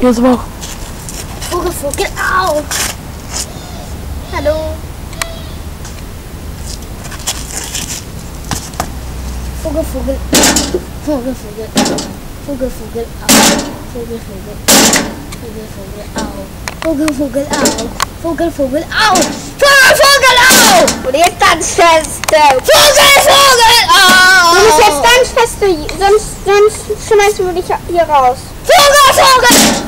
Hier ist aber auch. Vogel, Vogel, au! Hallo. Vogel, Vogel, Vogel, Vogel, Vogel, Vogel, au! Vogel, Vogel, Vogel, Vogel, au! Vogel, Vogel, au! Vogel, Vogel, au! Vogel, Vogel, au! Und jetzt ganz fest! Vogel, Vogel, au! Du musst jetzt ganz fest, sonst schmeißen wir dich hier raus. Vogel, Vogel!